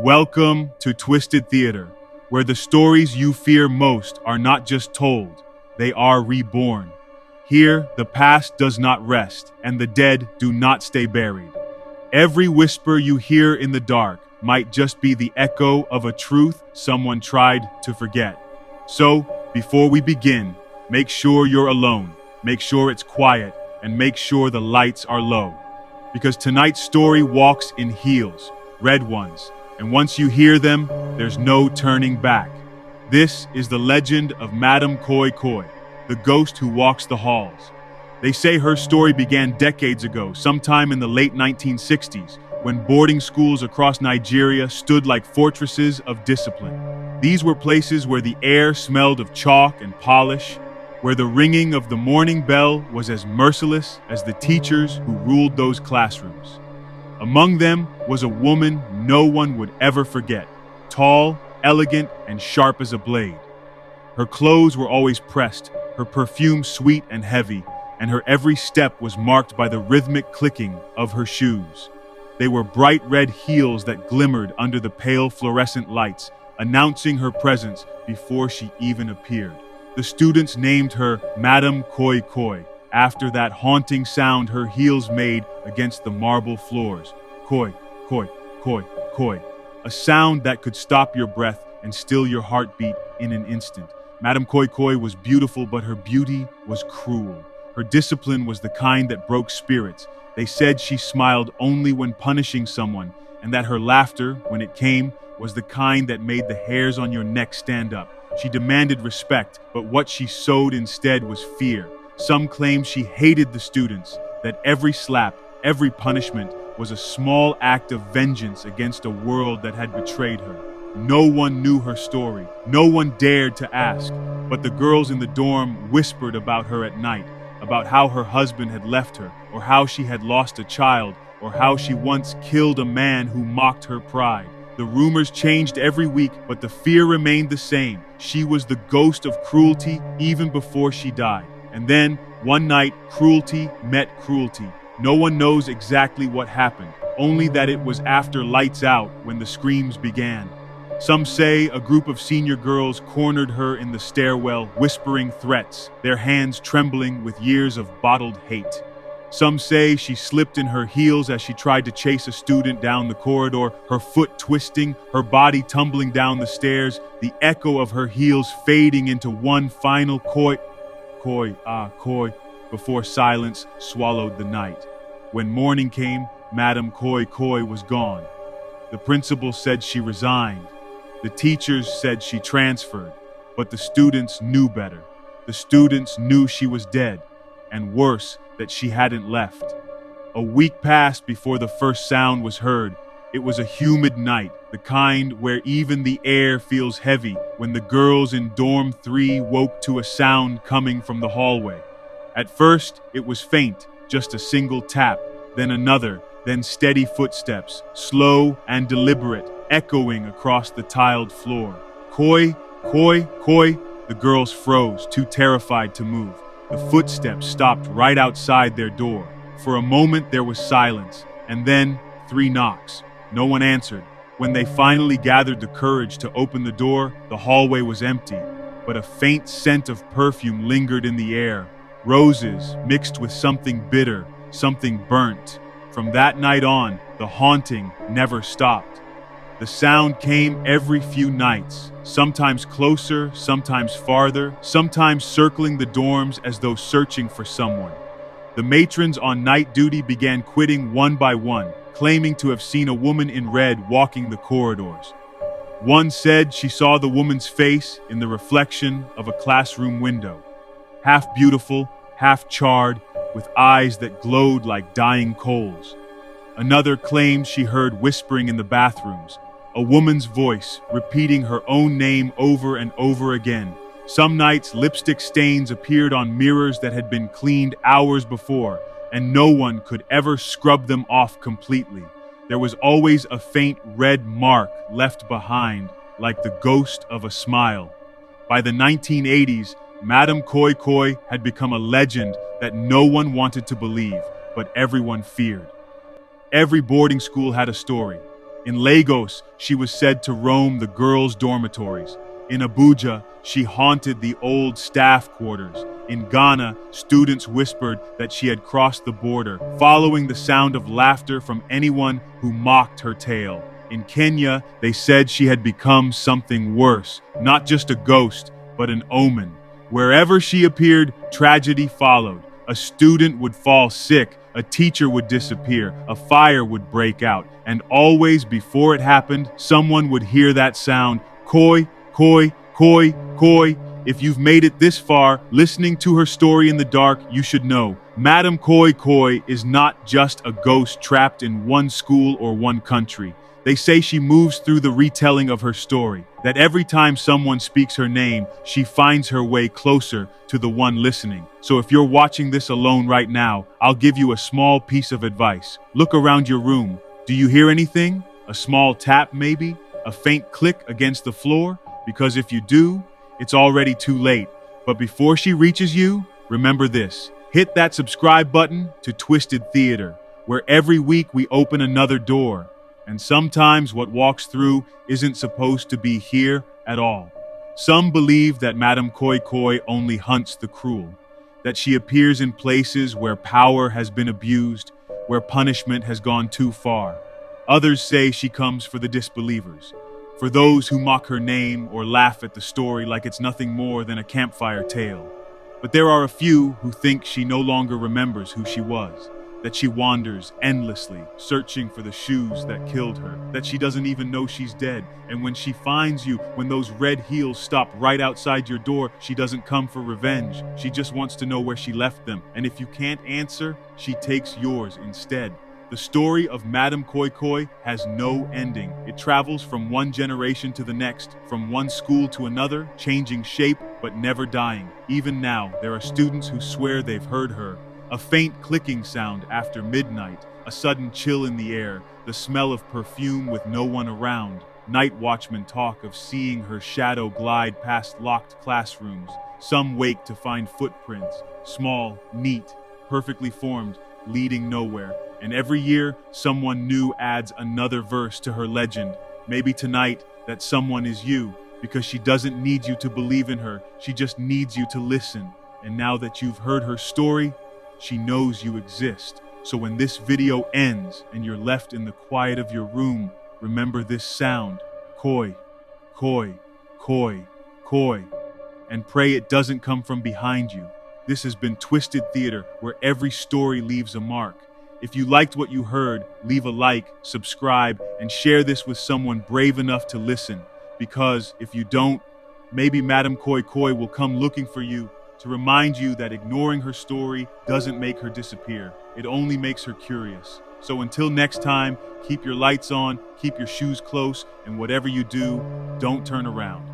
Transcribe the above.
Welcome to Twisted Theater, where the stories you fear most are not just told, they are reborn. Here, the past does not rest, and the dead do not stay buried. Every whisper you hear in the dark might just be the echo of a truth someone tried to forget. So, before we begin, make sure you're alone, make sure it's quiet, and make sure the lights are low. Because tonight's story walks in heels, red ones, and once you hear them, there's no turning back. This is the legend of Madame Koi Koi, the ghost who walks the halls. They say her story began decades ago, sometime in the late 1960s, when boarding schools across Nigeria stood like fortresses of discipline. These were places where the air smelled of chalk and polish, where the ringing of the morning bell was as merciless as the teachers who ruled those classrooms. Among them was a woman no one would ever forget, tall, elegant, and sharp as a blade. Her clothes were always pressed, her perfume sweet and heavy, and her every step was marked by the rhythmic clicking of her shoes. They were bright red heels that glimmered under the pale fluorescent lights, announcing her presence before she even appeared. The students named her Madame Koi Koi, after that haunting sound her heels made against the marble floors. Koi, koi, koi, koi. A sound that could stop your breath and still your heartbeat in an instant. Madame Koi Koi was beautiful, but her beauty was cruel. Her discipline was the kind that broke spirits. They said she smiled only when punishing someone, and that her laughter, when it came, was the kind that made the hairs on your neck stand up. She demanded respect, but what she sowed instead was fear. Some claimed she hated the students, that every slap, every punishment was a small act of vengeance against a world that had betrayed her. No one knew her story. No one dared to ask. But the girls in the dorm whispered about her at night, about how her husband had left her, or how she had lost a child, or how she once killed a man who mocked her pride. The rumors changed every week, but the fear remained the same. She was the ghost of cruelty even before she died. And then, one night, cruelty met cruelty. No one knows exactly what happened, only that it was after lights out when the screams began. Some say a group of senior girls cornered her in the stairwell, whispering threats, their hands trembling with years of bottled hate. Some say she slipped in her heels as she tried to chase a student down the corridor, her foot twisting, her body tumbling down the stairs, the echo of her heels fading into one final koi, before silence swallowed the night. When morning came, Madame Koi Koi was gone. The principal said she resigned. The teachers said she transferred, but the students knew better. The students knew she was dead, and worse, that she hadn't left. A week passed before the first sound was heard. It was a humid night, the kind where even the air feels heavy, when the girls in dorm 3 woke to a sound coming from the hallway. At first, it was faint, just a single tap, then another, then steady footsteps, slow and deliberate, echoing across the tiled floor. Koi, koi, koi. The girls froze, too terrified to move. The footsteps stopped right outside their door. For a moment there was silence, and then 3 knocks. No one answered. When they finally gathered the courage to open the door, the hallway was empty, but a faint scent of perfume lingered in the air. Roses mixed with something bitter, something burnt. From that night on, the haunting never stopped. The sound came every few nights, sometimes closer, sometimes farther, sometimes circling the dorms as though searching for someone. The matrons on night duty began quitting one by one, claiming to have seen a woman in red walking the corridors. One said she saw the woman's face in the reflection of a classroom window, half beautiful, half charred, with eyes that glowed like dying coals. Another claimed she heard whispering in the bathrooms, a woman's voice repeating her own name over and over again. Some nights, lipstick stains appeared on mirrors that had been cleaned hours before, and no one could ever scrub them off completely. There was always a faint red mark left behind, like the ghost of a smile. By the 1980s, Madame Koi Koi had become a legend that no one wanted to believe, but everyone feared. Every boarding school had a story. In Lagos, she was said to roam the girls' dormitories. In Abuja, she haunted the old staff quarters. In Ghana, students whispered that she had crossed the border, following the sound of laughter from anyone who mocked her tale. In Kenya, they said she had become something worse, not just a ghost, but an omen. Wherever she appeared, tragedy followed. A student would fall sick, a teacher would disappear, a fire would break out, and always before it happened, someone would hear that sound, koi, koi, koi, koi. If you've made it this far, listening to her story in the dark, you should know, Madame Koi Koi is not just a ghost trapped in one school or one country. They say she moves through the retelling of her story, that every time someone speaks her name, she finds her way closer to the one listening. So if you're watching this alone right now, I'll give you a small piece of advice. Look around your room. Do you hear anything? A small tap maybe? A faint click against the floor? Because if you do, it's already too late. But before she reaches you, remember this. Hit that subscribe button to Twisted Theater, where every week we open another door. And sometimes what walks through isn't supposed to be here at all. Some believe that Madame Koi Koi only hunts the cruel, that she appears in places where power has been abused, where punishment has gone too far. Others say she comes for the disbelievers, for those who mock her name or laugh at the story like it's nothing more than a campfire tale. But there are a few who think she no longer remembers who she was, that she wanders endlessly, searching for the shoes that killed her, that she doesn't even know she's dead. And when she finds you, when those red heels stop right outside your door, she doesn't come for revenge. She just wants to know where she left them. And if you can't answer, she takes yours instead. The story of Madame Koi Koi has no ending. It travels from one generation to the next, from one school to another, changing shape but never dying. Even now, there are students who swear they've heard her. A faint clicking sound after midnight, a sudden chill in the air, the smell of perfume with no one around. Night watchmen talk of seeing her shadow glide past locked classrooms. Some wake to find footprints, small, neat, perfectly formed, leading nowhere. And every year, someone new adds another verse to her legend. Maybe tonight, that someone is you, because she doesn't need you to believe in her, she just needs you to listen. And now that you've heard her story, she knows you exist. So when this video ends and you're left in the quiet of your room, remember this sound, koi, koi, koi, koi, and pray it doesn't come from behind you. This has been Twisted Theater, where every story leaves a mark. If you liked what you heard, leave a like, subscribe, and share this with someone brave enough to listen. Because if you don't, maybe Madame Koi Koi will come looking for you, to remind you that ignoring her story doesn't make her disappear. It only makes her curious. So until next time, keep your lights on, keep your shoes close, and whatever you do, don't turn around.